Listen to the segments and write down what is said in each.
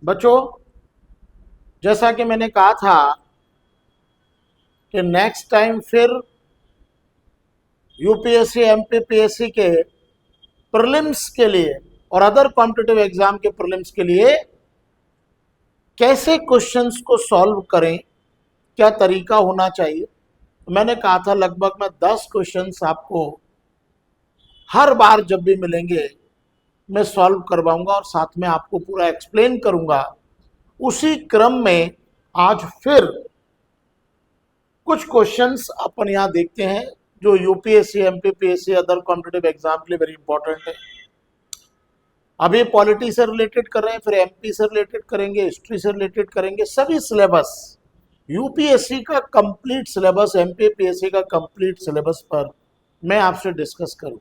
बच्चों, जैसा कि मैंने कहा था कि नेक्स्ट टाइम फिर यूपीएससी एमपीपीएससी के प्रीलिम्स के लिए और अदर कॉम्पिटिटिव एग्जाम के प्रीलिम्स के लिए कैसे क्वेश्चंस को सॉल्व करें, क्या तरीका होना चाहिए। मैंने कहा था लगभग मैं 10 क्वेश्चंस आपको हर बार जब भी मिलेंगे मैं सॉल्व करवाऊंगा और साथ में आपको पूरा एक्सप्लेन करूंगा। उसी क्रम में आज फिर कुछ क्वेश्चंस अपन यहाँ देखते हैं जो UPSC MPPSC other competitive exam के लिए वेरी इंपॉर्टेंट है। अभी पॉलिटी से रिलेटेड कर रहे हैं, फिर एमपी से रिलेटेड करेंगे, हिस्ट्री से रिलेटेड करेंगे। सभी सिलेबस यूपीएससी का कंप्लीट सिलेबस, एमपीपीएससी का कंप्लीट सिलेबस पर मैं आपसे डिस्कस करूं।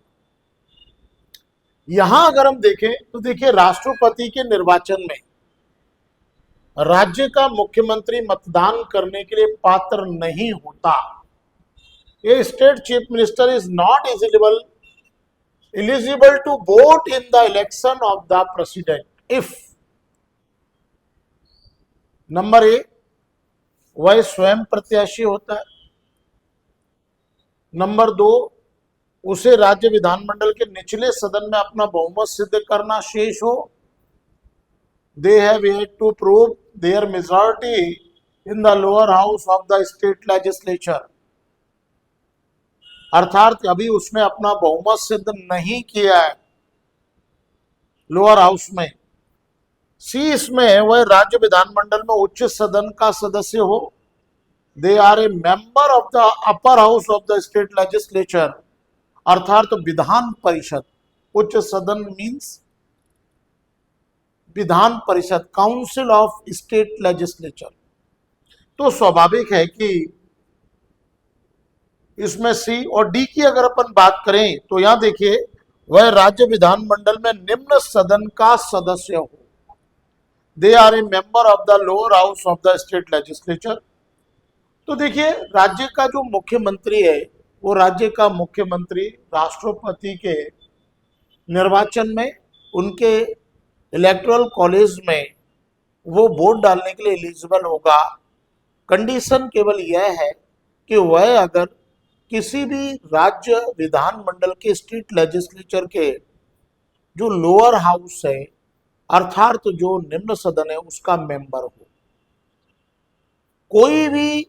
यहां अगर हम देखें तो देखिए, राष्ट्रपति के निर्वाचन में राज्य का मुख्यमंत्री मतदान करने के लिए पात्र नहीं होता। ये state chief minister is not eligible to vote in the election of the president if number A, वह स्वयं प्रत्याशी होता है। नंबर दो, उसे राज्य विधानमंडल के निचले सदन में अपना बहुमत सिद्ध करना शेष हो। They have yet to prove their majority in the lower house of the state legislature, अर्थात अभी उसने अपना बहुमत सिद्ध नहीं किया है लोअर हाउस में। सी, इसमें वह राज्य विधानमंडल में उच्च सदन का सदस्य हो। They are a member of the upper house of the state legislature, अर्थात तो विधान परिषद। उच्च सदन means Vidhan Parishad, council of state legislature. तो स्वाभाविक है कि इसमें सी और डी की अगर अपन बात करें तो यहां देखिए, वह राज्य विधानमंडल में निम्न सदन का सदस्य हो। They are a member of the lower house of the state legislature. तो देखिए, राज्य का जो मुख्यमंत्री है वो राज्य का मुख्यमंत्री राष्ट्रपति के निर्वाचन में उनके इलेक्टोरल कॉलेज में वो वोट डालने के लिए एलिजिबल होगा। कंडीशन केवल यह है कि वह अगर किसी भी राज्य विधानमंडल के स्टेट लेजिस्लेचर के जो लोअर हाउस है, अर्थात तो जो निम्न सदन है, उसका मेंबर हो। कोई भी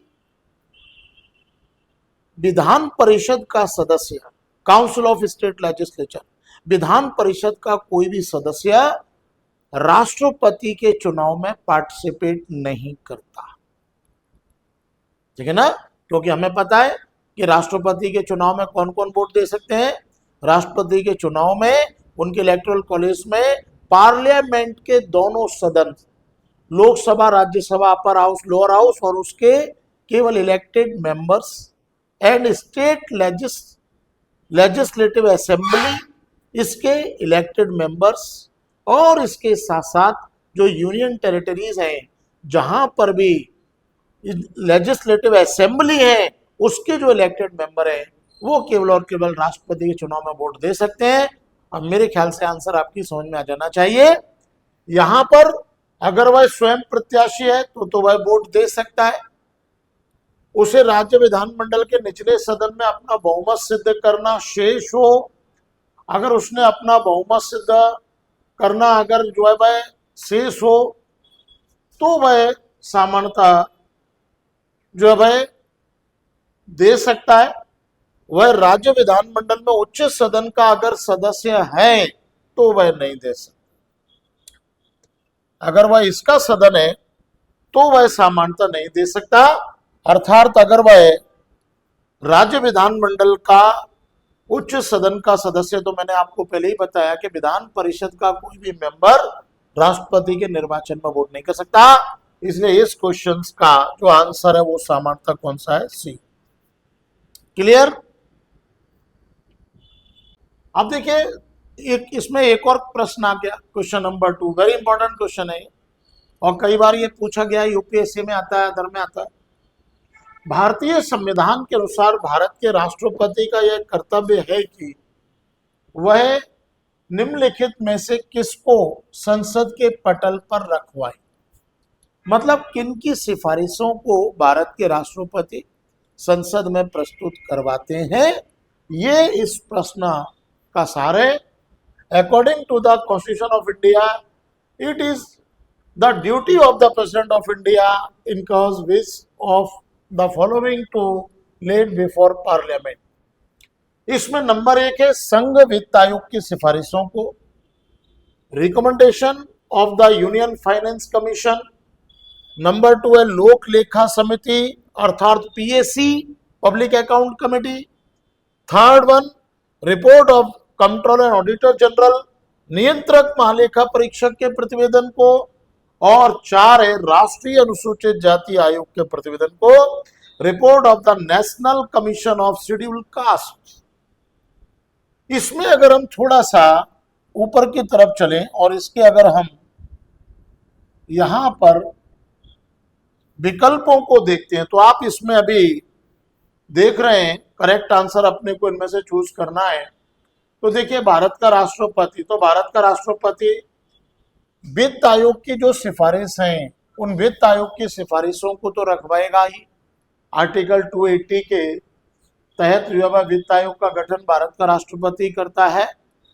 विधान परिषद का सदस्य, council of state legislature, Vidhan Parishad का कोई भी सदस्य राष्ट्रपति के चुनाव में पार्टिसिपेट नहीं करता, ठीक है ना। क्योंकि हमें पता है कि राष्ट्रपति के चुनाव में कौन कौन वोट दे सकते हैं। राष्ट्रपति के चुनाव में उनके इलेक्टोरल कॉलेज में पार्लियामेंट के दोनों सदन, Lok Sabha, Rajya Sabha, upper house, lower house, और उसके केवल elected members and state legislative assembly, इसके इलेक्टेड मेंबर्स, और इसके साथ साथ जो यूनियन टेरिटरीज हैं जहां पर भी लेजिस्लेटिव असेंबली है, उसके जो इलेक्टेड मेंबर हैं वो केवल और केवल राष्ट्रपति के चुनाव में वोट दे सकते हैं। अब मेरे ख्याल से आंसर आपकी समझ में आ जाना चाहिए। यहां पर अगर वह स्वयं प्रत्याशी है तो वह वोट दे सकता है। उसे राज्य विधानमंडल के निचले सदन में अपना बहुमत सिद्ध करना शेष हो। अगर उसने अपना बहुमत सिद्ध करना अगर जो है वह शेष हो तो वह सामान्यतः जो है वह दे सकता है। वह राज्य विधानमंडल में उच्च सदन का अगर सदस्य है तो वह नहीं दे सकता। अगर वह इसका सदन है तो वह सामान्यतः नहीं दे सकता। अर्थात अगर वह राज्य विधानमंडल का उच्च सदन का सदस्य, तो मैंने आपको पहले ही बताया कि विधान परिषद का कोई भी मेंबर राष्ट्रपति के निर्वाचन में वोट नहीं कर सकता। इसलिए इस क्वेश्चन का जो आंसर है वो सामान्यतः कौन सा है, सी। क्लियर। अब देखिए, एक इसमें एक और प्रश्न आ गया, question number 2, very important question है और कई बार ये पूछा गया, यूपीएससी में आता है, अदर में आता है। भारतीय संविधान के अनुसार भारत के राष्ट्रपति का यह कर्तव्य है कि वह निम्नलिखित में से किसको संसद के पटल पर रखवाए? मतलब किन की सिफारिशों को भारत के राष्ट्रपति संसद में प्रस्तुत करवाते हैं, ये इस प्रश्न का सार है। According to the constitution of India, it is the duty of the president of India in cause which of the following to laid before parliament. इसमें नंबर 1 है संघ वित्त आयोग की सिफारिशों को, recommendation of the union finance commission. Number 2 है लोक लेखा समिति अर्थात PAC, public account committee. Third one report of controller and auditor general, नियंत्रक महालेखा परीक्षक के प्रतिवेदन को। और 4 है राष्ट्रीय अनुसूचित जाति आयोग के प्रतिवेदन को, report of the national commission of scheduled caste. इसमें अगर हम थोड़ा सा ऊपर की तरफ चलें और इसके अगर हम यहां पर विकल्पों को देखते हैं तो आप इसमें अभी देख रहे हैं करेक्ट आंसर अपने को इनमें से चूज करना है। तो देखिए भारत का राष्ट्रपति, तो भारत का राष्ट्रपति वित्त आयोग की जो सिफारिश हैं उन वित्त आयोग की सिफारिशों को तो रखवाएगा ही। आर्टिकल 280 के तहत जो है वित्त आयोग का गठन भारत का राष्ट्रपति करता है,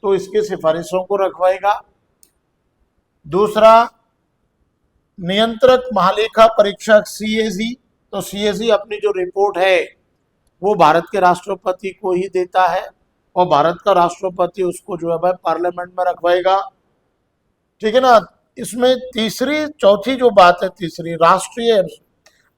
तो इसकी सिफारिशों को रखवाएगा। दूसरा नियंत्रक महालेखा परीक्षक सीएजी, तो सीएजी अपनी जो रिपोर्ट है वो भारत के राष्ट्रपति को ही देता है और भारत का राष्ट्रपति उसको जो है भाई पार्लियामेंट में रखवाएगा, ठीक है ना। इसमें चौथी जो बात है, तीसरी राष्ट्रीय,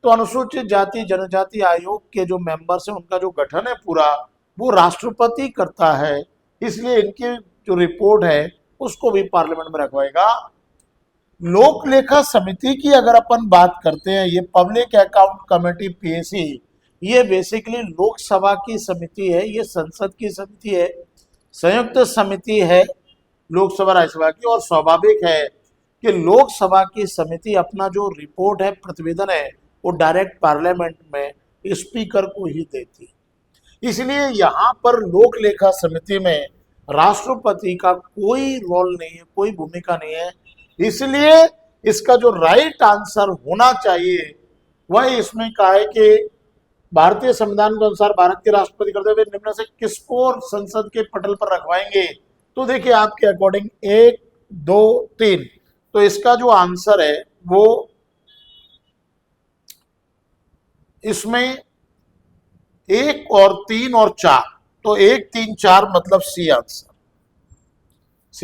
तो अनुसूचित जाति जनजाति आयोग के जो मेंबर्स हैं उनका जो गठन है पूरा वो राष्ट्रपति करता है, इसलिए इनकी जो रिपोर्ट है उसको भी पार्लियामेंट में रखवाएगा। लोक लेखा समिति की अगर अपन बात करते हैं, ये पब्लिक अकाउंट कमेटी पीएसी, ये बेसिकली लोकसभा की समिति है, ये संसद की समिति है, संयुक्त समिति है लोकसभा राज्यसभा की। और स्वाभाविक है कि लोकसभा की समिति अपना जो रिपोर्ट है, प्रतिवेदन है, वो डायरेक्ट पार्लियामेंट में स्पीकर को ही देती है। इसलिए यहाँ पर लोक लेखा समिति में राष्ट्रपति का कोई रोल नहीं है, कोई भूमिका नहीं है। इसलिए इसका जो राइट आंसर होना चाहिए वह इसमें कहा है कि भारतीय संविधान के अनुसार भारत के राष्ट्रपति करते हुए निम्न से किसको संसद के पटल पर रखवाएंगे। तो देखिए आपके अकॉर्डिंग 1, 2, 3, तो इसका जो आंसर है वो इसमें 1 और 3 और 4, तो 1, 3, 4 मतलब सी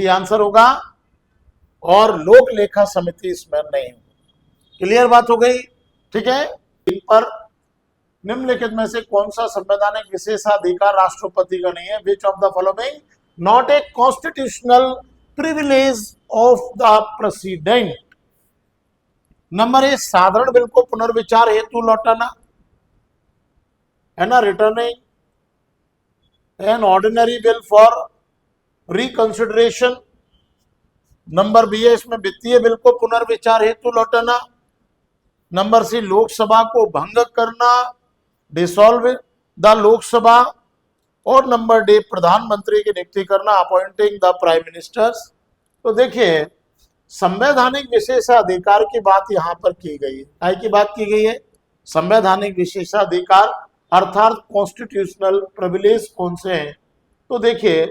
आंसर होगा और लोक लेखा समिति इसमें नहीं होगी। क्लियर बात हो गई, ठीक है। इन पर निम्नलिखित में से कौन सा संवैधानिक विशेषाधिकार राष्ट्रपति का नहीं है? Which of the following not a constitutional privilege of the president? Number 1 साधारण बिल को पुनर्विचार हेतु लौटाना है ना, returning an ordinary bill for reconsideration. Number B है इसमें वित्तीय बिल को पुनर्विचार हेतु लौटाना। नंबर सी लोकसभा को भंग करना, डिसॉल्व द लोकसभा। और नंबर डी प्रधानमंत्री की नियुक्ति करना, अपॉइंटिंग द प्राइम मिनिस्टर्स। तो देखिए संवैधानिक विशेषाधिकार की बात यहाँ पर की गई है, काय की बात की गई है? संवैधानिक विशेषाधिकार अर्थात कॉन्स्टिट्यूशनल प्रिविलेज कौन से हैं? तो देखिए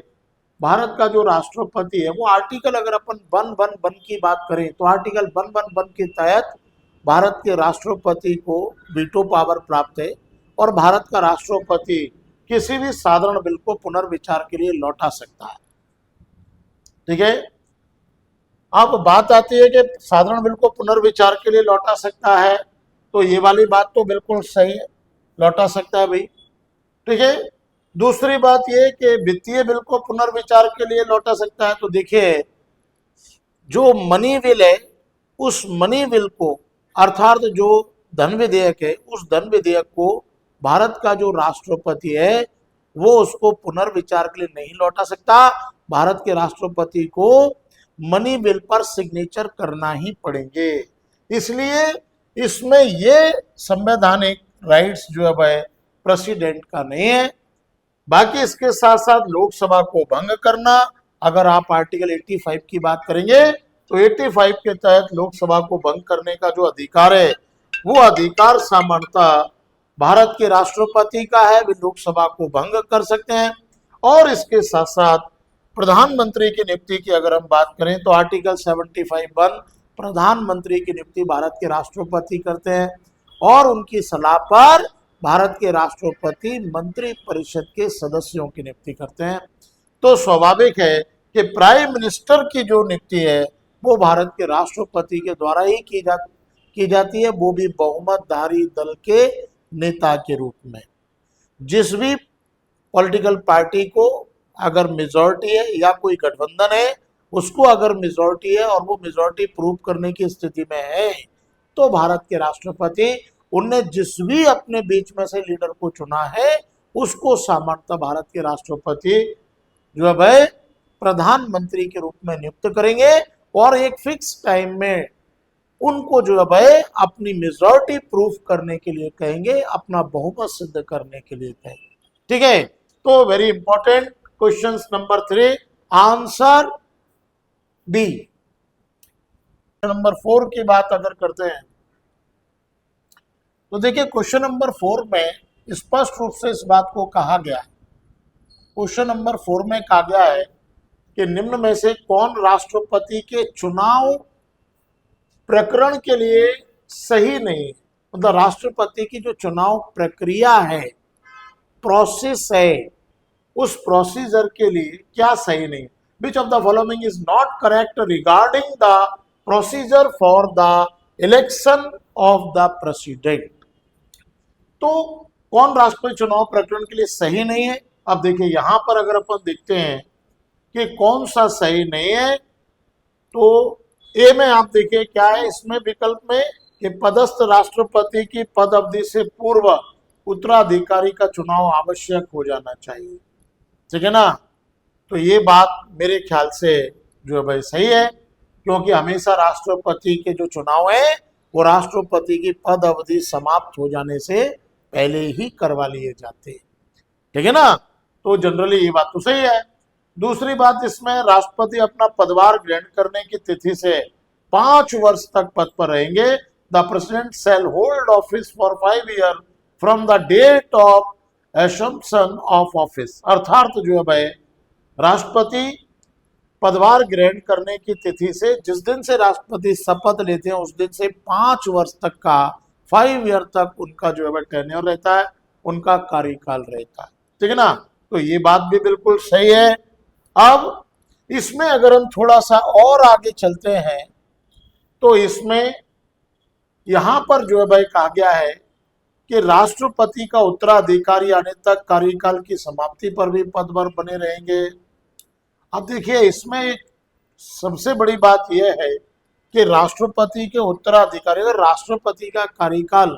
भारत का जो राष्ट्रपति है वो आर्टिकल, अगर अपन 111 की बात करें तो आर्टिकल 111 के तहत भारत के राष्ट्रपति को वीटो पावर प्राप्त है और भारत का राष्ट्रपति किसी भी साधारण बिल को पुनर्विचार के लिए लौटा सकता है, ठीक है। अब बात आती है कि साधारण बिल को पुनर्विचार के लिए लौटा सकता है, तो ये वाली बात तो बिल्कुल सही है, लौटा सकता है भाई, ठीक है। दूसरी बात ये कि वित्तीय बिल को पुनर्विचार के लिए लौटा सकता है। तो देखिए जो मनी बिल है उस मनी बिल को अर्थात जो धन विधेयक है उस धन विधेयक को भारत का जो राष्ट्रपति है वो उसको पुनर्विचार के लिए नहीं लौटा सकता। भारत के राष्ट्रपति को मनी बिल पर सिग्नेचर करना ही पड़ेंगे। इसलिए इसमें ये संवैधानिक राइट्स जो है प्रेसिडेंट का नहीं है। बाकी इसके साथ साथ लोकसभा को भंग करना, अगर आप आर्टिकल 85 की बात करेंगे तो 85 के तहत लोकसभा को भंग करने का जो अधिकार है वो अधिकार सामान्यतः भारत के राष्ट्रपति का है, वे लोकसभा को भंग कर सकते हैं। और इसके साथ साथ प्रधानमंत्री की नियुक्ति की अगर हम बात करें तो आर्टिकल 75(1) प्रधानमंत्री की नियुक्ति भारत के राष्ट्रपति करते हैं और उनकी सलाह पर भारत के राष्ट्रपति मंत्री परिषद के सदस्यों की नियुक्ति करते हैं। तो स्वाभाविक है कि प्राइम मिनिस्टर की जो नियुक्ति है वो भारत के राष्ट्रपति के द्वारा ही की जाती है, वो भी बहुमतधारी दल के नेता के रूप में। जिस भी पॉलिटिकल पार्टी को अगर मेजॉरिटी है या कोई गठबंधन है उसको अगर मेजॉरिटी है और वो मेजॉरिटी प्रूव करने की स्थिति में है तो भारत के राष्ट्रपति उनने जिस भी अपने बीच में से लीडर को चुना है उसको सामान्यतः भारत के राष्ट्रपति जो है प्रधानमंत्री के रूप में नियुक्त करेंगे और एक फिक्स टाइम में उनको जो है अपनी मेजॉरिटी प्रूफ करने के लिए कहेंगे, अपना बहुमत सिद्ध करने के लिए कहेंगे। ठीक है, तो very important question number 3 answer B. Number 4 की बात अगर करते हैं तो देखिए क्वेश्चन नंबर 4 में स्पष्ट रूप से इस बात को कहा गया है। क्वेश्चन नंबर 4 में कहा गया है कि निम्न में से कौन राष्ट्रपति के चुनाव प्रकरण के लिए सही नहीं, मतलब राष्ट्रपति की जो चुनाव प्रक्रिया है, प्रोसेस है, उस प्रोसीजर के लिए क्या सही नहीं। विच of the following is not correct regarding the procedure for the election of the president. तो कौन राष्ट्रपति चुनाव प्रकरण के लिए सही नहीं है। अब देखिए यहां पर अगर अपन देखते हैं कि कौन सा सही नहीं है तो ए में आप देखिए क्या है इसमें विकल्प में कि पदस्थ राष्ट्रपति की पद अवधि से पूर्व उत्तराधिकारी का चुनाव आवश्यक हो जाना चाहिए। ठीक है ना, तो ये बात मेरे ख्याल से जो है भाई सही है, क्योंकि हमेशा राष्ट्रपति के जो चुनाव है वो राष्ट्रपति की पद अवधि समाप्त हो जाने से पहले ही करवा लिए जाते हैं। ठीक है ना, तो जनरली ये बात तो सही है। दूसरी बात इसमें राष्ट्रपति अपना पदभार ग्रहण करने की तिथि से 5 वर्ष तक पद पर रहेंगे। The president shall hold office for 5 year from the date of assumption of office. अर्थात जो है भाई राष्ट्रपति पदभार ग्रहण करने की तिथि से जिस दिन से राष्ट्रपति शपथ लेते हैं उस दिन से 5 वर्ष तक का 5 ईयर तक उनका जो है टेन्योर रहता है, उनका कार्यकाल रहता है। ठीक है ना, तो ये बात भी बिल्कुल सही है। अब इसमें अगर हम थोड़ा सा और आगे चलते हैं तो इसमें यहां पर जो है भाई कहा गया है कि राष्ट्रपति का उत्तराधिकारी आने तक कार्यकाल की समाप्ति पर भी पद पर बने रहेंगे। अब देखिए इसमें एक सबसे बड़ी बात यह है कि राष्ट्रपति के उत्तराधिकारी, अगर राष्ट्रपति का कार्यकाल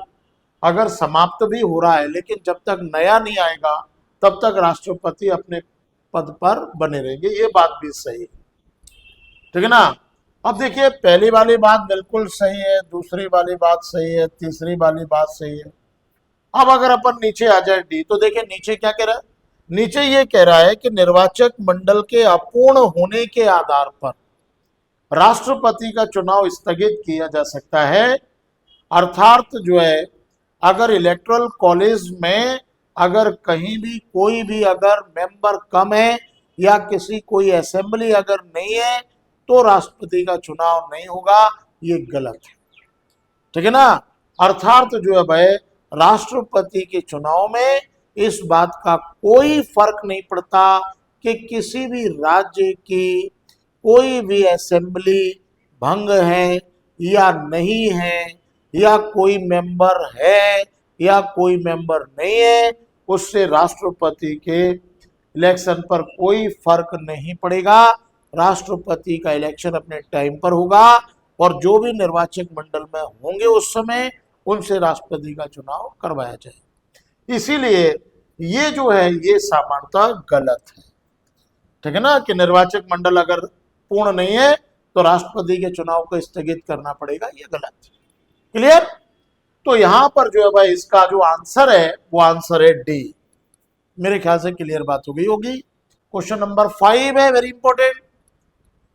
अगर समाप्त भी हो रहा है लेकिन जब तक नया नहीं आएगा तब तक राष्ट्रपति अपने पद पर बने रहेंगे, ये बात भी सही है। ठीक है ना, अब देखिए पहली वाली बात बिल्कुल सही है, दूसरी वाली बात सही है, तीसरी वाली बात सही है। अब अगर अपन नीचे आ जाए डी तो देखिए नीचे क्या कह रहा है, नीचे ये कह रहा है कि निर्वाचक मंडल के अपूर्ण होने के आधार पर राष्ट्रपति का चुनाव स्थगित किया जा सकता है। अर्थात जो है अगर इलेक्टोरल कॉलेज में अगर कहीं भी कोई भी अगर मेंबर कम है या किसी कोई असेंबली अगर नहीं है तो राष्ट्रपति का चुनाव नहीं होगा, ये गलत है। ठीक है ना, अर्थात जो है भाई राष्ट्रपति के चुनाव में इस बात का कोई फर्क नहीं पड़ता कि किसी भी राज्य की कोई भी असेंबली भंग है या नहीं है, या कोई मेंबर है या कोई मेंबर नहीं है, उससे राष्ट्रपति के इलेक्शन पर कोई फर्क नहीं पड़ेगा। राष्ट्रपति का इलेक्शन अपने टाइम पर होगा और जो भी निर्वाचक मंडल में होंगे उस समय उनसे राष्ट्रपति का चुनाव करवाया जाए। इसीलिए ये जो है ये सामान्यतः गलत है। ठीक है ना, कि निर्वाचक मंडल अगर पूर्ण नहीं है तो राष्ट्रपति के चुनाव को स्थगित करना पड़ेगा, ये गलत है। क्लियर, तो यहां पर जो है भाई इसका जो आंसर है वो आंसर है डी। मेरे ख्याल से क्लियर बात हो गई होगी। क्वेश्चन नंबर 5 है, वेरी इंपॉर्टेंट।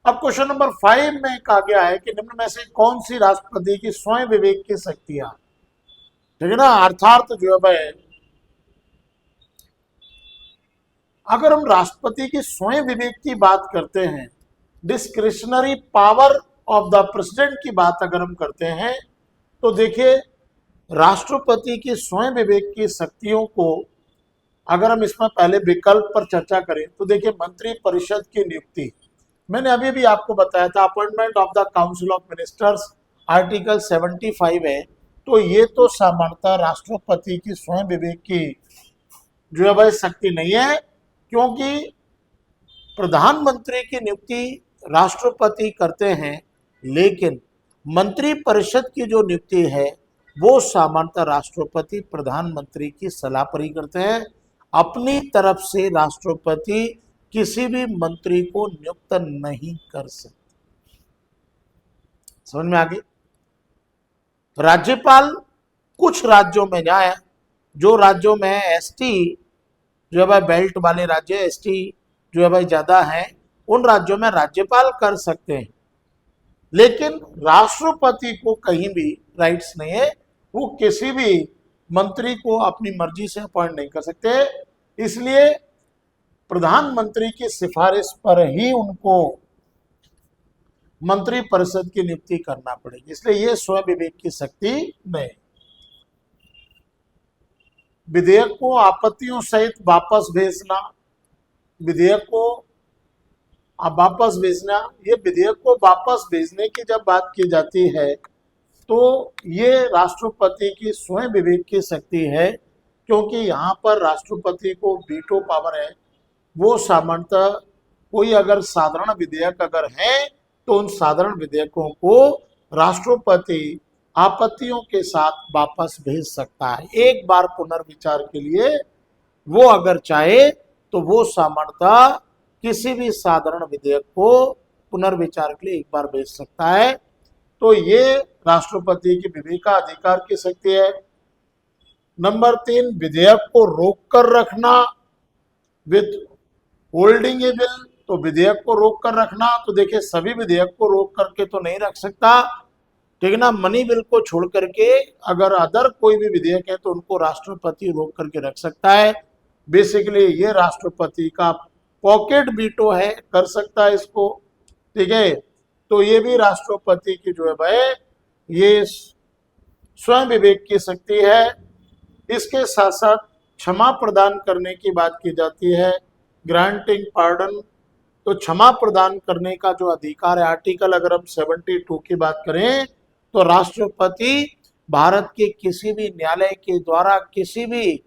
अब क्वेश्चन नंबर 5 में कहा गया है कि निम्न में से कौन सी राष्ट्रपति की स्वयं विवेक की शक्तियां, ठीक है ना, अर्थात जो है भाई, अगर हम राष्ट्रपति की स्वयं विवेक की बात करते हैं, discretionary power of the president की बात अगर हम करते हैं, तो देखिए राष्ट्रपति की स्वयं विवेक की शक्तियों को अगर हम इसमें पहले विकल्प पर चर्चा करें तो देखिए मंत्री परिषद की नियुक्ति, मैंने अभी भी आपको बताया था appointment of the council of ministers article 75 है, तो ये तो सामान्यतः राष्ट्रपति की स्वयं विवेक की जो है भाई शक्ति नहीं है, क्योंकि प्रधानमंत्री की नियुक्ति राष्ट्रपति करते हैं, लेकिन मंत्री परिषद की जो नियुक्ति है वो सामान्यतः राष्ट्रपति प्रधानमंत्री की सलाह पर ही करते हैं। अपनी तरफ से राष्ट्रपति किसी भी मंत्री को नियुक्त नहीं कर सकते। समझ में आ गई? राज्यपाल कुछ राज्यों में जाए, जो राज्यों में एसटी जो है भाई बेल्ट वाले राज्य एसटी जो है भाई ज्यादा है, उन राज्यों में राज्यपाल कर सकते हैं, लेकिन राष्ट्रपति को कहीं भी राइट्स नहीं है, वो किसी भी मंत्री को अपनी मर्जी से अपॉइंट नहीं कर सकते। इसलिए प्रधानमंत्री की सिफारिश पर ही उनको मंत्री परिषद की नियुक्ति करना पड़ेगी, इसलिए ये स्वयं विवेक की शक्ति नहीं। विधेयक को आपत्तियों सहित वापस भेजना, विधेयक को वापस भेजना, ये विधेयक को वापस भेजने की जब बात की जाती है तो ये राष्ट्रपति की स्वयं विवेक की शक्ति है, क्योंकि यहाँ पर राष्ट्रपति को वीटो पावर है। वो सामान्यतः कोई अगर साधारण विधेयक अगर है तो उन साधारण विधेयकों को राष्ट्रपति आपत्तियों के साथ वापस भेज सकता है, एक बार पुनर्विचार के लिए वो अगर चाहे तो वो सामान्यतः किसी भी साधारण विधेयक को पुनर्विचार के लिए एक बार भेज सकता है। तो ये राष्ट्रपति की विवेकाधिकार की शक्ति है। नंबर 3, विधेयक को रोक कर रखना, विथ होल्डिंग ए बिल, तो विधेयक को रोक कर रखना, तो देखिए सभी विधेयक को रोक करके तो नहीं रख सकता, ठीक है ना, मनी बिल को छोड़ करके अगर अदर कोई भी विधेयक है तो उनको राष्ट्रपति रोक करके रख सकता है। बेसिकली ये राष्ट्रपति का पॉकेट वीटो है, कर सकता है इसको, ठीक है। तो ये भी राष्ट्रपति की जो है भाई ये स्वयं विवेक की शक्ति है। इसके साथ साथ क्षमा प्रदान करने की बात की जाती है, ग्रांटिंग पार्डन, तो क्षमा प्रदान करने का जो अधिकार है, आर्टिकल अगर हम 72 की बात करें तो राष्ट्रपति भारत के किसी भी न्यायालय के द्वारा किसी भी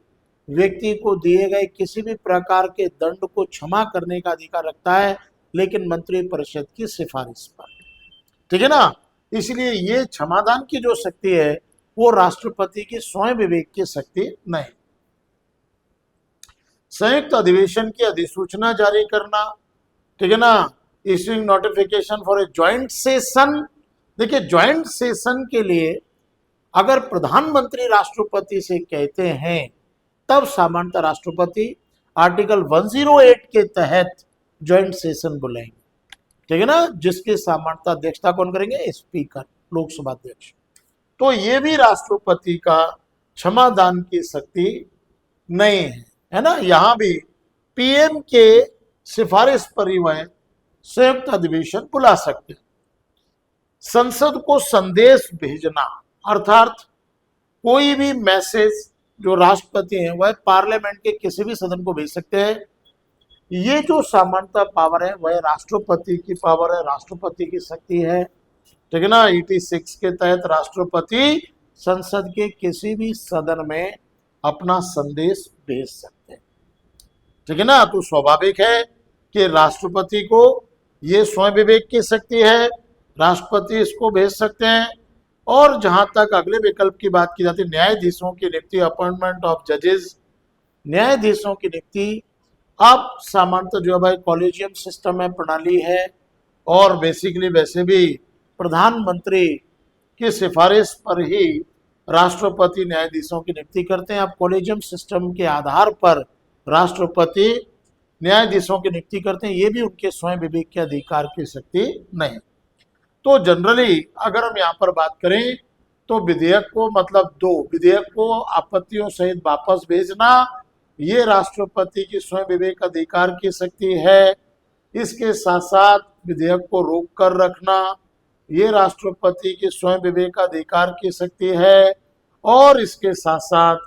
व्यक्ति को दिए गए किसी भी प्रकार के दंड को क्षमा करने का अधिकार रखता है, लेकिन मंत्री परिषद की सिफारिश पर, ठीक है ना। इसलिए ये क्षमादान की जो शक्ति है वो राष्ट्रपति की स्वयं विवेक की शक्ति नहीं। संयुक्त अधिवेशन की अधिसूचना जारी करना, ठीक है ना, issuing notification for a joint session. देखिए ज्वाइंट सेशन के लिए अगर प्रधानमंत्री राष्ट्रपति से कहते हैं तब सामान्यतः राष्ट्रपति आर्टिकल 108 के तहत ज्वाइंट सेशन बुलाएंगे, ठीक है ना, जिसकी सामान्यतः अध्यक्षता कौन करेंगे? स्पीकर, लोकसभा अध्यक्ष। तो ये भी राष्ट्रपति का क्षमादान की शक्ति नहीं है ना। यहाँ भी पीएम के सिफारिश पर ही वह संयुक्त अधिवेशन बुला सकते हैं। संसद को संदेश भेजना, अर्थात कोई भी मैसेज जो राष्ट्रपति हैं वह पार्लियामेंट के किसी भी सदन को भेज सकते हैं। ये जो सामान्यतः पावर है वह राष्ट्रपति की पावर है, राष्ट्रपति की शक्ति है, ठीक है ना। 86 के तहत राष्ट्रपति संसद के किसी भी सदन में अपना संदेश भेज सकते हैं, ठीक है ना। तो स्वाभाविक है कि राष्ट्रपति को ये स्वयं विवेक की शक्ति है, राष्ट्रपति इसको भेज सकते हैं। और जहां तक अगले विकल्प की बात की जाती है, न्यायाधीशों की नियुक्ति, अपॉइंटमेंट ऑफ जजेस, न्यायाधीशों की नियुक्ति अब सामान्यतः जो है भाई कॉलेजियम सिस्टम में प्रणाली है, और बेसिकली वैसे भी प्रधानमंत्री की सिफारिश पर ही राष्ट्रपति न्यायाधीशों की नियुक्ति करते हैं। अब कॉलेजियम सिस्टम के आधार पर राष्ट्रपति न्यायाधीशों की नियुक्ति करते हैं, ये भी उनके स्वयं विवेक के अधिकार की शक्ति नहीं। तो जनरली अगर हम यहाँ पर बात करें तो विधेयक को मतलब दो विधेयक को आपत्तियों सहित वापस भेजना ये राष्ट्रपति की स्वयं विवेक अधिकार की शक्ति है। इसके साथ साथ विधेयक को रोक कर रखना ये राष्ट्रपति की स्वयं विवेक अधिकार की शक्ति है। और इसके साथ साथ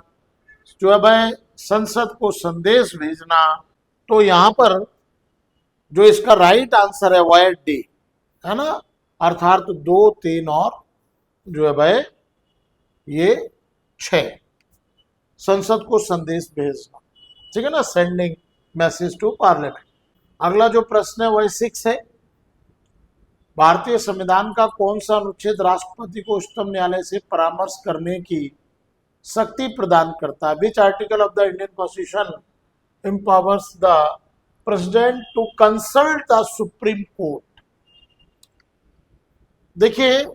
जो है संसद को संदेश भेजना, तो यहाँ पर जो इसका राइट आंसर है वो है डी, है ना, अर्थात 2, 3 और जो है भाई ये 6, संसद को संदेश भेजना, ठीक है ना, सेंडिंग मैसेज टू पार्लियामेंट। अगला जो प्रश्न है वह 6 है, भारतीय संविधान का कौन सा अनुच्छेद राष्ट्रपति को उच्चतम न्यायालय से परामर्श करने की शक्ति प्रदान करता है? Which article of the Indian constitution empowers the president to consult the supreme court? देखिए,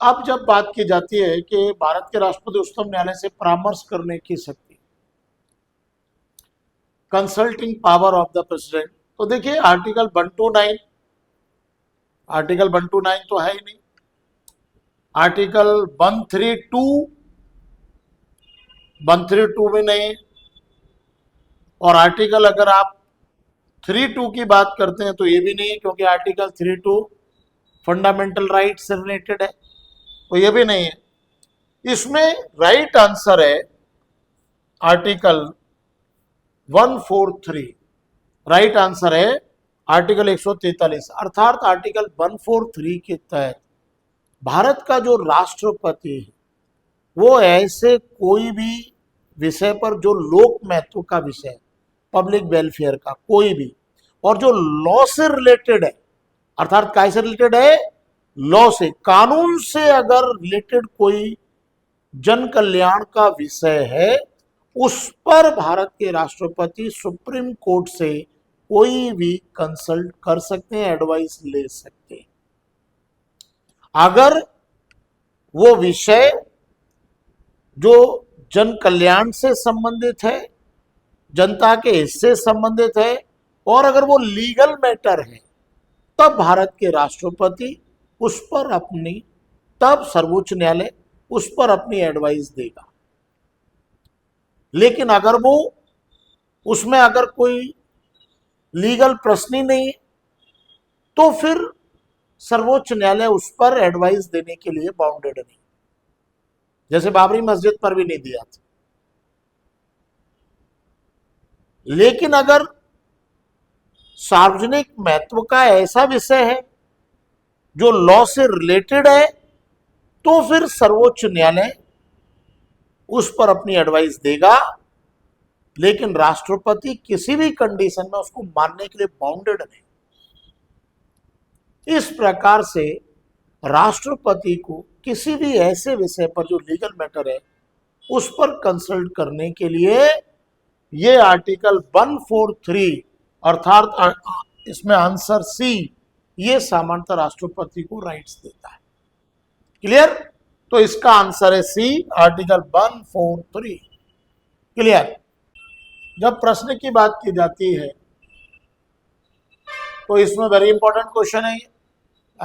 अब जब बात की जाती है कि भारत के राष्ट्रपति उच्चतम न्यायालय से परामर्श करने की शक्ति, consulting power of the president, तो देखिए आर्टिकल 129, आर्टिकल 129 तो है ही नहीं, आर्टिकल 132 भी नहीं, और आर्टिकल अगर आप 32 की बात करते हैं तो ये भी नहीं, क्योंकि आर्टिकल 32 फंडामेंटल राइट से रिलेटेड है, तो ये भी नहीं है। इसमें राइट आंसर है आर्टिकल 143, राइट आंसर है आर्टिकल 143, अर्थात आर्टिकल 143 के तहत भारत का जो राष्ट्रपति है वो ऐसे कोई भी विषय पर जो लोक महत्व का विषय, पब्लिक वेलफेयर का कोई भी, और जो लॉ से रिलेटेड है, अर्थात काय से रिलेटेड है, लॉ से, कानून से अगर रिलेटेड कोई जन कल्याण का विषय है, उस पर भारत के राष्ट्रपति सुप्रीम कोर्ट से कोई भी कंसल्ट कर सकते हैं, एडवाइस ले सकते हैं। अगर वो विषय जो जन कल्याण से संबंधित है, जनता के हित से संबंधित है, और अगर वो लीगल मैटर है, तब भारत के राष्ट्रपति उस पर अपनी, तब सर्वोच्च न्यायालय उस पर अपनी एडवाइस देगा। लेकिन अगर वो उसमें अगर कोई लीगल प्रश्न ही नहीं, तो फिर सर्वोच्च न्यायालय उस पर एडवाइस देने के लिए बाउंडेड नहीं, जैसे बाबरी मस्जिद पर भी नहीं दिया था। लेकिन अगर सार्वजनिक महत्व का ऐसा विषय है जो लॉ से रिलेटेड है, तो फिर सर्वोच्च न्यायालय उस पर अपनी एडवाइस देगा, लेकिन राष्ट्रपति किसी भी कंडीशन में उसको मानने के लिए बाउंडेड नहीं। इस प्रकार से राष्ट्रपति को किसी भी ऐसे विषय पर जो लीगल मैटर है उस पर कंसल्ट करने के लिए ये आर्टिकल 143 अर्थात इसमें आंसर सी, ये सामान्यतः राष्ट्रपति को राइट्स देता है। क्लियर? तो इसका आंसर है सी, आर्टिकल 143। क्लियर? जब प्रश्न की बात की जाती है तो इसमें वेरी इंपॉर्टेंट क्वेश्चन है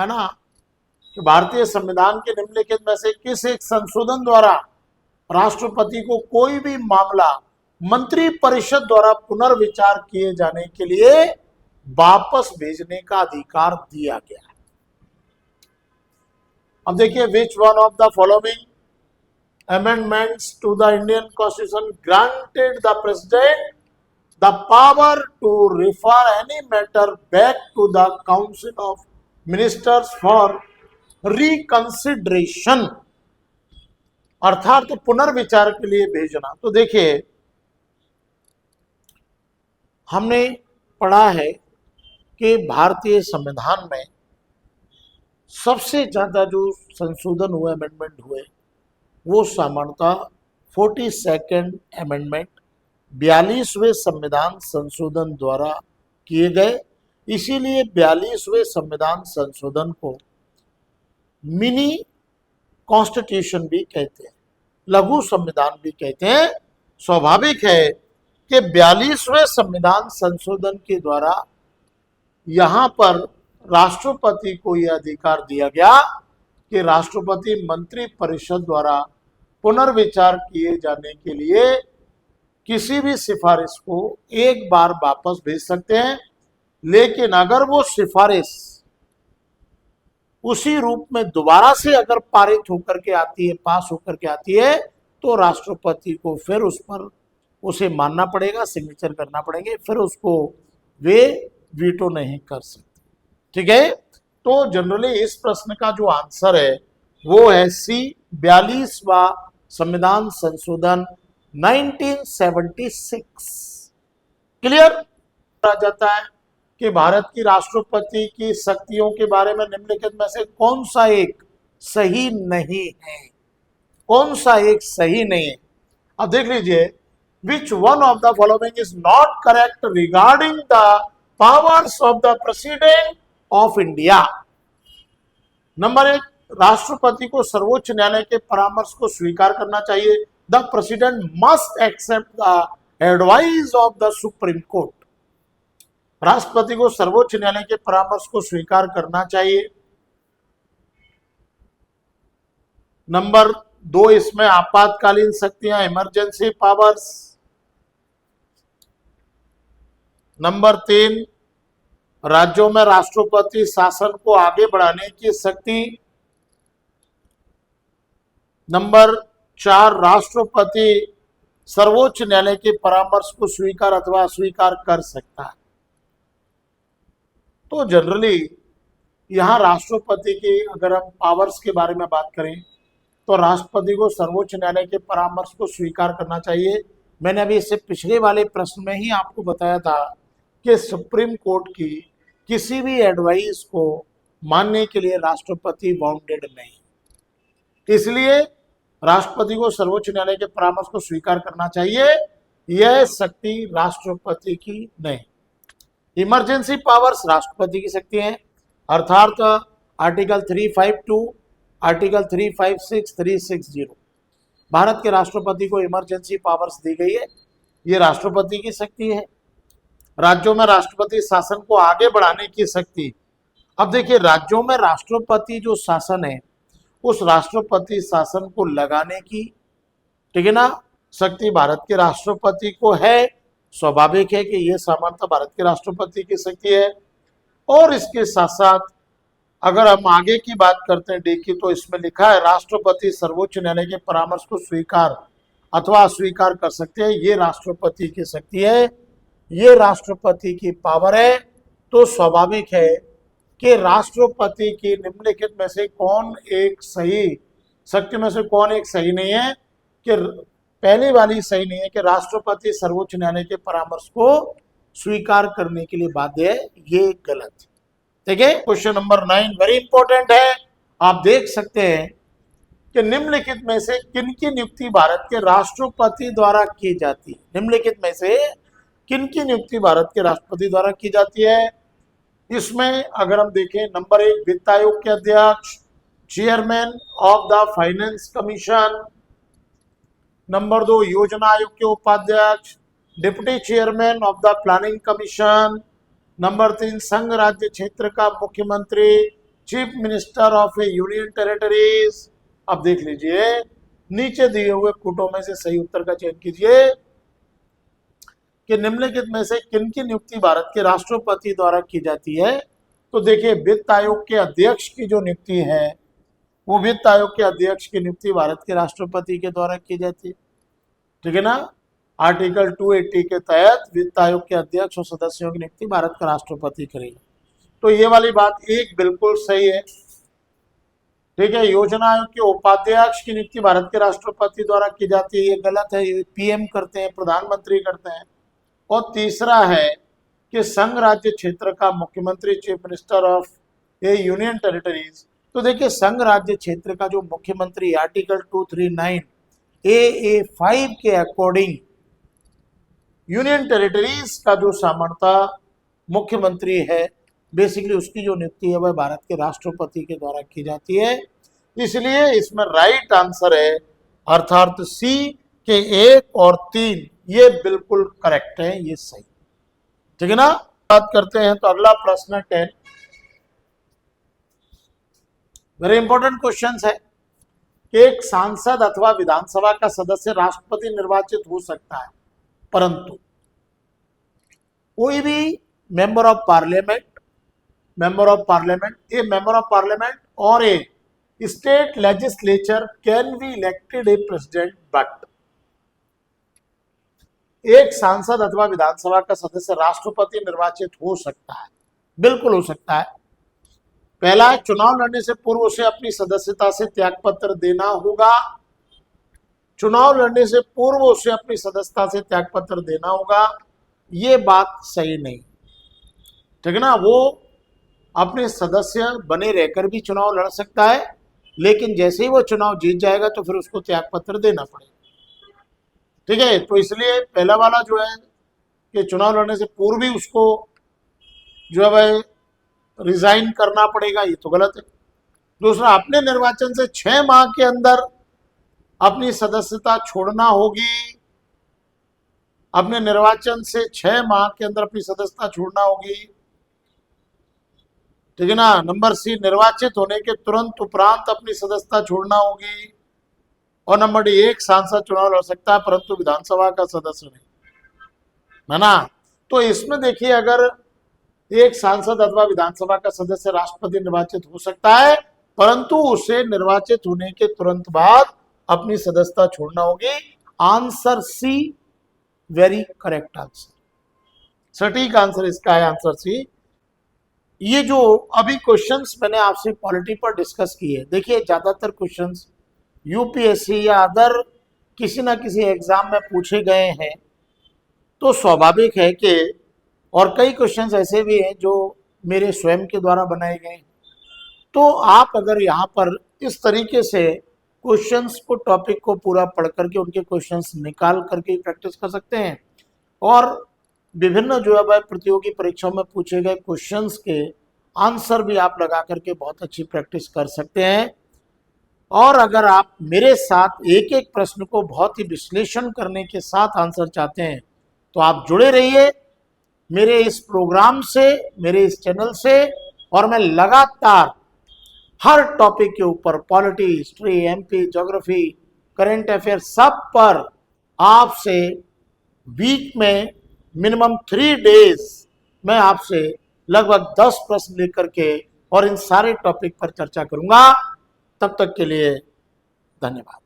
ना, कि भारतीय संविधान के निम्नलिखित में से किस एक संशोधन द्वारा राष्ट्रपति को कोई भी मामला मंत्री परिषद द्वारा पुनर्विचार किए जाने के लिए वापस भेजने का अधिकार दिया गया है? अब देखिए, which one of the following amendments to the Indian Constitution granted the President the power to refer any matter back to the Council of Ministers for reconsideration, अर्थात तो पुनर्विचार के लिए भेजना। तो देखिए, हमने पढ़ा है कि भारतीय संविधान में सबसे ज्यादा जो संशोधन हुए, अमेंडमेंट हुए, वो सामान्यतः 42nd अमेंडमेंट 42वें संविधान संशोधन द्वारा किए गए। इसीलिए 42वें संविधान संशोधन को मिनी कॉन्स्टिट्यूशन भी कहते हैं, लघु संविधान भी कहते हैं। स्वाभाविक है कि 42वें संविधान संशोधन के द्वारा यहां पर राष्ट्रपति को यह अधिकार दिया गया कि राष्ट्रपति मंत्री परिषद द्वारा पुनर्विचार किए जाने के लिए किसी भी सिफारिश को एक बार वापस भेज सकते हैं, लेकिन अगर वो सिफारिश उसी रूप में दोबारा से अगर पारित होकर के आती है, पास होकर के आती है, तो राष्ट्रपति को फिर उस पर उसे मानना पड़ेगा, सिग्नेचर करना पड़ेंगे, फिर उसको वे वीटो नहीं कर सकते। ठीक है, तो जनरली इस प्रश्न का जो आंसर है वो है सी, 42वां संविधान संशोधन 1976। क्लियर आ जाता है कि भारत की राष्ट्रपति की शक्तियों के बारे में निम्नलिखित में से कौन सा एक सही नहीं है, कौन सा एक सही नहीं है। अब देख लीजिए, which one of the following is not correct regarding the powers of the president of India. Number 1, राष्ट्रपति को सर्वोच्च न्यायालय के परामर्श को स्वीकार करना चाहिए। The president must accept the advice of the supreme court. राष्ट्रपति को सर्वोच्च न्यायालय के परामर्श को स्वीकार करना चाहिए। नंबर 2, इसमें आपातकालीन शक्तियां, इमरजेंसी पावर्स। नंबर 3, राज्यों में राष्ट्रपति शासन को आगे बढ़ाने की शक्ति। नंबर 4, राष्ट्रपति सर्वोच्च न्यायालय के परामर्श को स्वीकार अथवा अस्वीकार कर सकता है। तो जनरली यहां राष्ट्रपति की अगर हम पावर्स के बारे में बात करें तो राष्ट्रपति को सर्वोच्च न्यायालय के परामर्श को स्वीकार करना चाहिए। मैंने अभी इससे पिछले वाले प्रश्न में ही आपको बताया था कि सुप्रीम कोर्ट की किसी भी एडवाइस को मानने के लिए राष्ट्रपति बाउंडेड नहीं, इसलिए राष्ट्रपति को सर्वोच्च न्यायालय के परामर्श को स्वीकार करना चाहिए। यह शक्ति राष्ट्रपति की नहीं। इमरजेंसी पावर्स राष्ट्रपति की शक्ति है, अर्थात आर्टिकल 352, आर्टिकल 356, 360 भारत के राष्ट्रपति को इमरजेंसी पावर्स दी गई है, ये राष्ट्रपति की शक्ति है। राज्यों में राष्ट्रपति शासन को आगे बढ़ाने की शक्ति। अब देखिए, राज्यों में राष्ट्रपति जो शासन है उस राष्ट्रपति शासन को लगाने की, ठीक है ना, शक्ति भारत के राष्ट्रपति को है। स्वाभाविक है कि यह सामर्थ्य भारत के राष्ट्रपति की शक्ति है। और इसके साथ साथ अगर हम आगे की बात करते हैं डी की, तो इसमें लिखा है राष्ट्रपति सर्वोच्च न्यायालय के परामर्श को स्वीकार अथवा अस्वीकार कर सकते हैं, ये राष्ट्रपति की शक्ति है, ये राष्ट्रपति की पावर है। तो स्वाभाविक है कि राष्ट्रपति की निम्नलिखित में से कौन एक सही, शक्ति में से कौन एक सही नहीं है, कि पहली वाली सही नहीं है कि राष्ट्रपति सर्वोच्च न्यायालय के परामर्श को स्वीकार करने के लिए बाध्य है, ये गलत। ठीक है, क्वेश्चन नंबर 9 वेरी इंपॉर्टेंट है। आप देख सकते हैं कि निम्नलिखित में से किनकी नियुक्ति भारत के राष्ट्रपति द्वारा की जाती है। निम्नलिखित में से किनकी नियुक्ति भारत के राष्ट्रपति द्वारा की जाती है। इसमें अगर हम देखें, नंबर 1, वित्त आयोग के अध्यक्ष, chairman of the finance commission. Number 2, योजना आयोग के उपाध्यक्ष, deputy chairman of the planning commission. Number 3, संघ राज्य क्षेत्र का मुख्यमंत्री, chief minister of A union territories. अब देख लीजिए, नीचे दिए हुए कोटों में से सही उत्तर का चयन कीजिए कि निम्नलिखित में से किनकी नियुक्ति भारत के राष्ट्रपति द्वारा की जाती है। तो देखिए, वित्त आयोग के अध्यक्ष की जो नियुक्ति है वो वित्त आयोग के अध्यक्ष की नियुक्ति भारत के राष्ट्रपति के द्वारा की जाती है। ठीक है ना, आर्टिकल 280 के तहत वित्त आयोग के अध्यक्ष और सदस्यों की नियुक्ति भारत का राष्ट्रपति करेगा। तो ये वाली बात एक बिल्कुल सही है। ठीक है, योजना आयोग के उपाध्यक्ष की नियुक्ति भारत के राष्ट्रपति द्वारा की जाती है, ये गलत है, ये पीएम करते हैं, प्रधानमंत्री करते हैं। और तीसरा है कि संघ राज्य क्षेत्र का मुख्यमंत्री, chief minister of A union territories. तो देखिए, संघ राज्य क्षेत्र का जो मुख्यमंत्री आर्टिकल 239 AA5 के अकॉर्डिंग यूनियन टेरिटरीज का जो सामर्थ्य मुख्यमंत्री है, बेसिकली उसकी जो नियुक्ति है वह भारत के राष्ट्रपति के द्वारा की जाती है। इसलिए इसमें राइट आंसर है अर्थात सी के 1 और 3 ये बिल्कुल करेक्ट है, ये सही, ठीक है ना। बात करते हैं तो अगला प्रश्न 10 वेरी इंपॉर्टेंट क्वेश्चन है कि एक सांसद अथवा विधानसभा का सदस्य राष्ट्रपति निर्वाचित हो सकता है, परंतु कोई भी member of parliament a member of parliament और a state legislature can be elected a president, but एक सांसद अथवा विधानसभा का सदस्य राष्ट्रपति निर्वाचित हो सकता है, बिल्कुल हो सकता है। पहला, चुनाव लड़ने से पूर्व उसे अपनी सदस्यता से त्यागपत्र देना होगा। चुनाव लड़ने से पूर्व उसे अपनी सदस्यता से त्यागपत्र देना होगा, ये बात सही नहीं, ठीक है ना। वो अपने सदस्य बने रहकर भी चुनाव लड़ सकता है, लेकिन जैसे ही वो चुनाव जीत जाएगा तो फिर उसको त्यागपत्र देना पड़ेगा, ठीक है। तो इसलिए पहला वाला जो है कि चुनाव लड़ने से पूर्व भी उसको जो है वह रिजाइन करना पड़ेगा, ये तो गलत है। दूसरा, अपने निर्वाचन से 6 माह के अंदर अपनी सदस्यता छोड़ना होगी, अपने निर्वाचन से 6 माह के अंदर अपनी सदस्यता छोड़ना होगी, ठीक है ना। नंबर सी, निर्वाचित होने के तुरंत उपरांत अपनी सदस्यता छोड़ना होगी। और नंबर डी, एक सांसद चुनाव लड़ सकता है परंतु विधानसभा का सदस्य नहीं, है ना। तो इसमें देखिए, अगर एक सांसद अथवा विधानसभा का सदस्य राष्ट्रपति निर्वाचित हो सकता है, परंतु उसे निर्वाचित होने के तुरंत बाद अपनी सदस्यता छोड़ना होगी। Answer C, very correct answer, सटीक आंसर इसका है आंसर सी। ये जो अभी क्वेश्चंस मैंने आपसे पॉलिटी पर डिस्कस किए, देखिए ज्यादातर क्वेश्चंस यूपीएससी या अदर किसी ना किसी एग्जाम में पूछे गए हैं, तो स्वाभाविक है कि, और कई क्वेश्चंस ऐसे भी हैं जो मेरे स्वयं के द्वारा बनाए गए हैं। तो आप अगर यहाँ पर इस तरीके से क्वेश्चंस को, टॉपिक को पूरा पढ़ करके उनके क्वेश्चंस निकाल करके प्रैक्टिस कर सकते हैं, और विभिन्न जो है वह प्रतियोगी परीक्षाओं में पूछे गए क्वेश्चंस के आंसर भी आप लगा करके बहुत अच्छी प्रैक्टिस कर सकते हैं। और अगर आप मेरे साथ एक एक प्रश्न को बहुत ही विश्लेषण करने के साथ आंसर चाहते हैं तो आप जुड़े रहिए मेरे इस प्रोग्राम से, मेरे इस चैनल से, और मैं लगातार हर टॉपिक के ऊपर, polity, history, MP, geography, current affair, सब पर आपसे वीक में मिनिमम 3 डेज मैं आपसे लगभग 10 प्रश्न लेकर के और इन सारे टॉपिक पर चर्चा करूंगा। तब तक के लिए धन्यवाद।